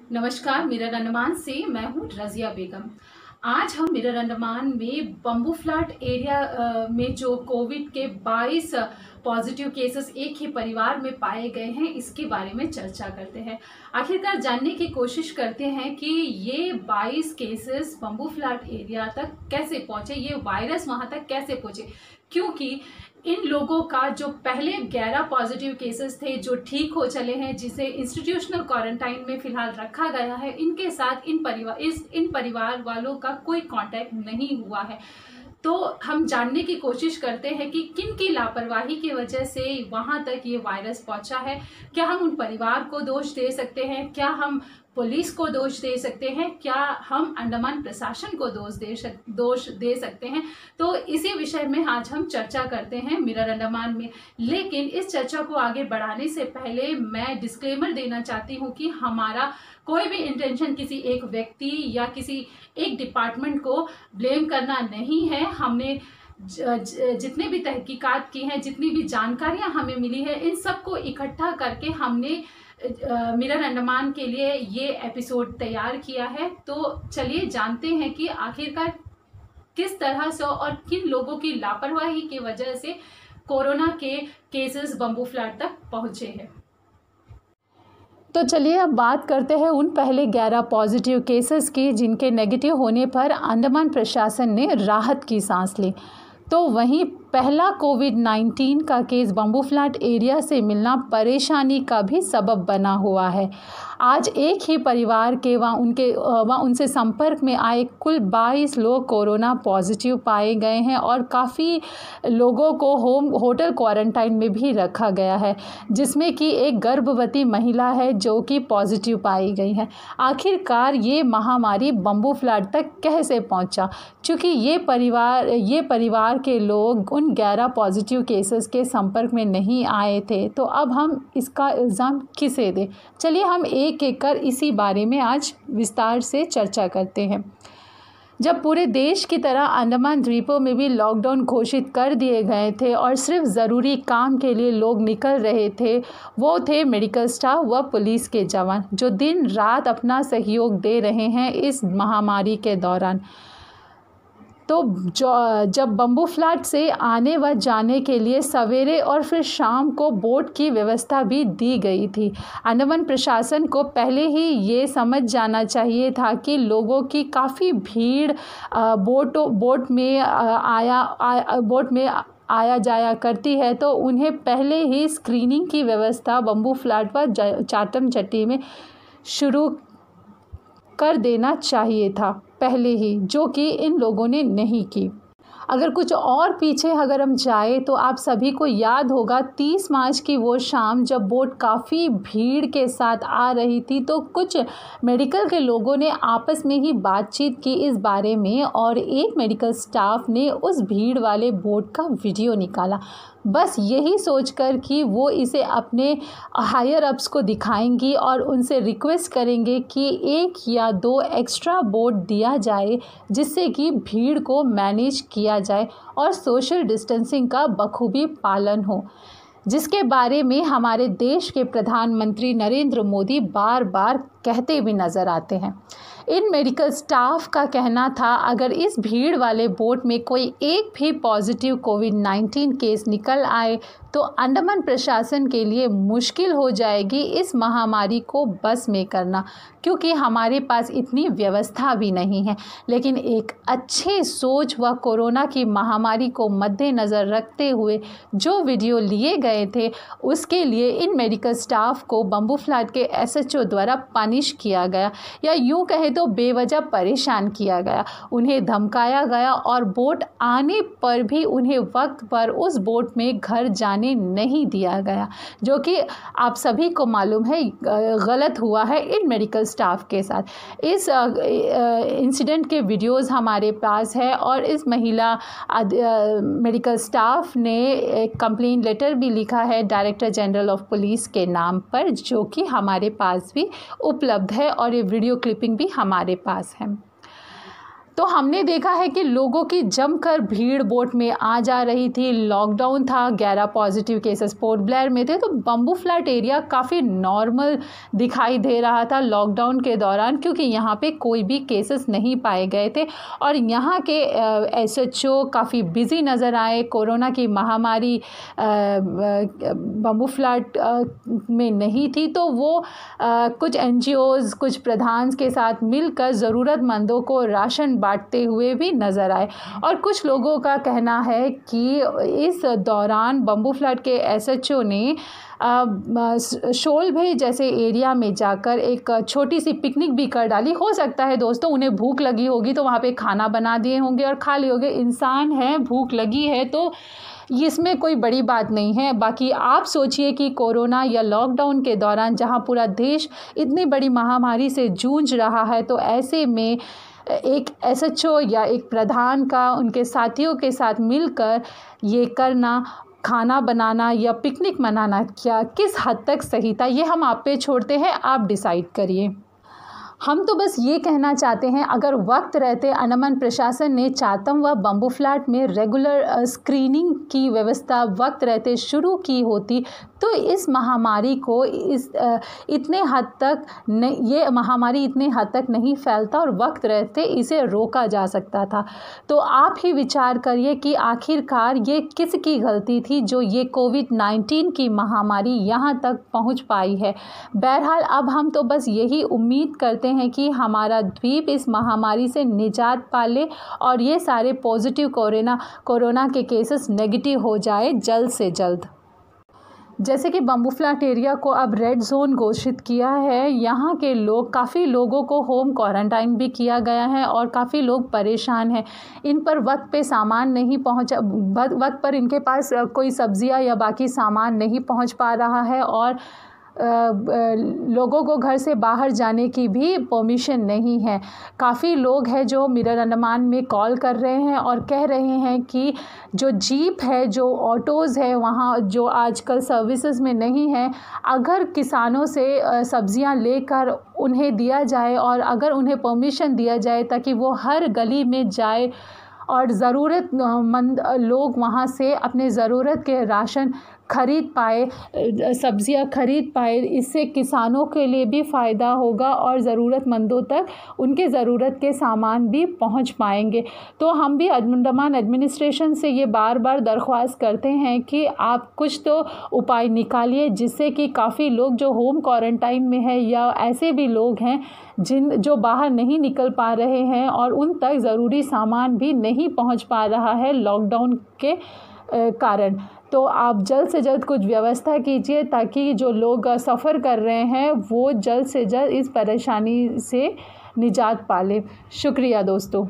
नमस्कार, मिरर अंडमान से मैं हूँ रज़िया बेगम। आज हम मिरर अंडमान में बम्बू फ्लैट एरिया में जो कोविड के 22 पॉजिटिव केसेस एक ही परिवार में पाए गए हैं, इसके बारे में चर्चा करते हैं। आखिरकार जानने की कोशिश करते हैं कि ये 22 केसेस बम्बू फ्लैट एरिया तक कैसे पहुंचे, ये वायरस वहां तक कैसे पहुंचे, क्योंकि इन लोगों का जो पहले 11 पॉजिटिव केसेस थे जो ठीक हो चले हैं, जिसे इंस्टीट्यूशनल क्वारंटाइन में फिलहाल रखा गया है, इनके साथ इन परिवार वालों का कोई कांटेक्ट नहीं हुआ है। तो हम जानने की कोशिश करते हैं कि किन की लापरवाही की वजह से वहां तक ये वायरस पहुंचा है। क्या हम उन परिवार को दोष दे सकते हैं? क्या हम पुलिस को दोष दे सकते हैं? क्या हम अंडमान प्रशासन को दोष दे सकते हैं? तो इसी विषय में आज हम चर्चा करते हैं मिरर अंडमान में। लेकिन इस चर्चा को आगे बढ़ाने से पहले मैं डिस्क्लेमर देना चाहती हूं कि हमारा कोई भी इंटेंशन किसी एक व्यक्ति या किसी एक डिपार्टमेंट को ब्लेम करना नहीं है। हमने जितने भी तहकीकात की हैं, जितनी भी जानकारियां हमें मिली है, इन सबको इकट्ठा करके हमने मिरर अंडमान के लिए ये एपिसोड तैयार किया है। तो चलिए जानते हैं कि आखिरकार किस तरह से और किन लोगों की लापरवाही की वजह से कोरोना के केसेस बम्बू फ्लैट तक पहुंचे हैं। तो चलिए अब बात करते हैं उन पहले 11 पॉजिटिव केसेस की जिनके नेगेटिव होने पर अंडमान प्रशासन ने राहत की सांस ली। तो वहीं पहला कोविड-19 का केस बम्बू फ्लैट एरिया से मिलना परेशानी का भी सबब बना हुआ है। आज एक ही परिवार के उनसे संपर्क में आए कुल 22 लोग कोरोना पॉजिटिव पाए गए हैं और काफ़ी लोगों को होटल क्वारंटाइन में भी रखा गया है, जिसमें कि एक गर्भवती महिला है जो कि पॉजिटिव पाई गई है। आखिरकार ये महामारी बम्बू फ्लैट तक कैसे पहुंचा? क्योंकि ये परिवार के लोग उन 11 पॉजिटिव केसेस के संपर्क में नहीं आए थे, तो अब हम इसका इल्ज़ाम किसे दें? चलिए हम एक एक कर इसी बारे में आज विस्तार से चर्चा करते हैं। जब पूरे देश की तरह अंडमान द्वीपों में भी लॉकडाउन घोषित कर दिए गए थे और सिर्फ ज़रूरी काम के लिए लोग निकल रहे थे, वो थे मेडिकल स्टाफ व पुलिस के जवान जो दिन रात अपना सहयोग दे रहे हैं इस महामारी के दौरान। तो जब बम्बू फ्लैट से आने व जाने के लिए सवेरे और फिर शाम को बोट की व्यवस्था भी दी गई थी। अंडमान प्रशासन को पहले ही ये समझ जाना चाहिए था कि लोगों की काफ़ी भीड़ बोट में आया जाया करती है, तो उन्हें पहले ही स्क्रीनिंग की व्यवस्था बम्बू फ्लैट व चाटम चट्टी में शुरू कर देना चाहिए था पहले ही, जो कि इन लोगों ने नहीं की। अगर कुछ और पीछे अगर हम जाए तो आप सभी को याद होगा 30 मार्च की वो शाम जब बोट काफ़ी भीड़ के साथ आ रही थी, तो कुछ मेडिकल के लोगों ने आपस में ही बातचीत की इस बारे में और एक मेडिकल स्टाफ ने उस भीड़ वाले बोट का वीडियो निकाला, बस यही सोचकर कि वो इसे अपने हायर अप्स को दिखाएंगी और उनसे रिक्वेस्ट करेंगे कि 1 या 2 एक्स्ट्रा बोट दिया जाए, जिससे कि भीड़ को मैनेज किया जाए और सोशल डिस्टेंसिंग का बखूबी पालन हो, जिसके बारे में हमारे देश के प्रधानमंत्री नरेंद्र मोदी बार बार कहते भी नज़र आते हैं। इन मेडिकल स्टाफ का कहना था अगर इस भीड़ वाले बोट में कोई एक भी पॉजिटिव कोविड-19 केस निकल आए तो अंडमान प्रशासन के लिए मुश्किल हो जाएगी इस महामारी को बस में करना, क्योंकि हमारे पास इतनी व्यवस्था भी नहीं है। लेकिन एक अच्छे सोच व कोरोना की महामारी को मद्देनज़र रखते हुए जो वीडियो लिए गए थे, उसके लिए इन मेडिकल स्टाफ को बम्बू फ्लैट के SHO द्वारा पनिश किया गया, या यूँ कहे तो बेवजह परेशान किया गया। उन्हें धमकाया गया और बोट आने पर भी उन्हें वक्त पर उस बोट में घर जाने नहीं दिया गया, जो कि आप सभी को मालूम है गलत हुआ है इन मेडिकल स्टाफ के साथ। इस इंसिडेंट के वीडियोस हमारे पास है और इस महिला मेडिकल स्टाफ ने एक कंप्लेंट लेटर भी लिखा है डायरेक्टर जनरल ऑफ पुलिस के नाम पर, जो कि हमारे पास भी उपलब्ध है और ये वीडियो क्लिपिंग भी हमारे पास है। तो हमने देखा है कि लोगों की जमकर भीड़ बोट में आ जा रही थी। लॉकडाउन था, 11 पॉजिटिव केसेस पोर्ट ब्लेयर में थे, तो बम्बू फ्लैट एरिया काफ़ी नॉर्मल दिखाई दे रहा था लॉकडाउन के दौरान, क्योंकि यहाँ पे कोई भी केसेस नहीं पाए गए थे और यहाँ के SHO काफ़ी बिजी नज़र आए। कोरोना की महामारी बम्बू फ्लैट में नहीं थी, तो वो कुछ NGOs, कुछ प्रधान के साथ मिलकर ज़रूरतमंदों को राशन बांटते हुए भी नज़र आए। और कुछ लोगों का कहना है कि इस दौरान बम्बू फ्लैट के SHO ने शोलभे जैसे एरिया में जाकर एक छोटी सी पिकनिक भी कर डाली। हो सकता है दोस्तों उन्हें भूख लगी होगी तो वहाँ पे खाना बना दिए होंगे और खा लिए होंगे। इंसान है, भूख लगी है तो इसमें कोई बड़ी बात नहीं है। बाकी आप सोचिए कि कोरोना या लॉकडाउन के दौरान जहाँ पूरा देश इतनी बड़ी महामारी से जूझ रहा है, तो ऐसे में एक SHO या एक प्रधान का उनके साथियों के साथ मिलकर ये करना, खाना बनाना या पिकनिक मनाना, क्या किस हद तक सही था, ये हम आप पे छोड़ते हैं, आप डिसाइड करिए। हम तो बस ये कहना चाहते हैं, अगर वक्त रहते अंडमान प्रशासन ने चातम व बम्बू फ्लैट में रेगुलर स्क्रीनिंग की व्यवस्था वक्त रहते शुरू की होती तो इस महामारी को इतने हद तक ये महामारी इतने हद तक नहीं फैलता और वक्त रहते इसे रोका जा सकता था। तो आप ही विचार करिए कि आखिरकार ये किसकी गलती थी जो ये कोविड-19 की महामारी यहाँ तक पहुँच पाई है। बहरहाल अब हम तो बस यही उम्मीद करते हैं कि हमारा द्वीप इस महामारी से निजात पाले और ये सारे पॉजिटिव कोरोना के केसेस नेगेटिव हो जाए जल्द से जल्द। जैसे कि बम्बू फ्लैट एरिया को अब रेड जोन घोषित किया है, यहाँ के लोग, काफ़ी लोगों को होम क्वारंटाइन भी किया गया है और काफ़ी लोग परेशान हैं। इन पर वक्त पे सामान नहीं पहुँचा, वक्त पर इनके पास कोई सब्जियाँ या बाकी सामान नहीं पहुँच पा रहा है और लोगों को घर से बाहर जाने की भी परमिशन नहीं है। काफ़ी लोग हैं जो मिरर अंडमान में कॉल कर रहे हैं और कह रहे हैं कि जो जीप है, जो ऑटोज़ है वहाँ जो आजकल सर्विसेज में नहीं है, अगर किसानों से सब्जियां लेकर उन्हें दिया जाए और अगर उन्हें परमिशन दिया जाए ताकि वो हर गली में जाए और ज़रूरतमंद लोग वहाँ से अपने ज़रूरत के राशन खरीद पाए, सब्जियां खरीद पाए, इससे किसानों के लिए भी फ़ायदा होगा और ज़रूरतमंदों तक उनके ज़रूरत के सामान भी पहुंच पाएंगे। तो हम भी अंडमान एडमिनिस्ट्रेशन से ये बार बार दरख्वास्त करते हैं कि आप कुछ तो उपाय निकालिए जिससे कि काफ़ी लोग जो होम क्वारंटाइन में है या ऐसे भी लोग हैं जो बाहर नहीं निकल पा रहे हैं और उन तक ज़रूरी सामान भी नहीं पहुंच पा रहा है लॉकडाउन के कारण। तो आप जल्द से जल्द कुछ व्यवस्था कीजिए ताकि जो लोग सफ़र कर रहे हैं वो जल्द से जल्द इस परेशानी से निजात पा लें। शुक्रिया दोस्तों।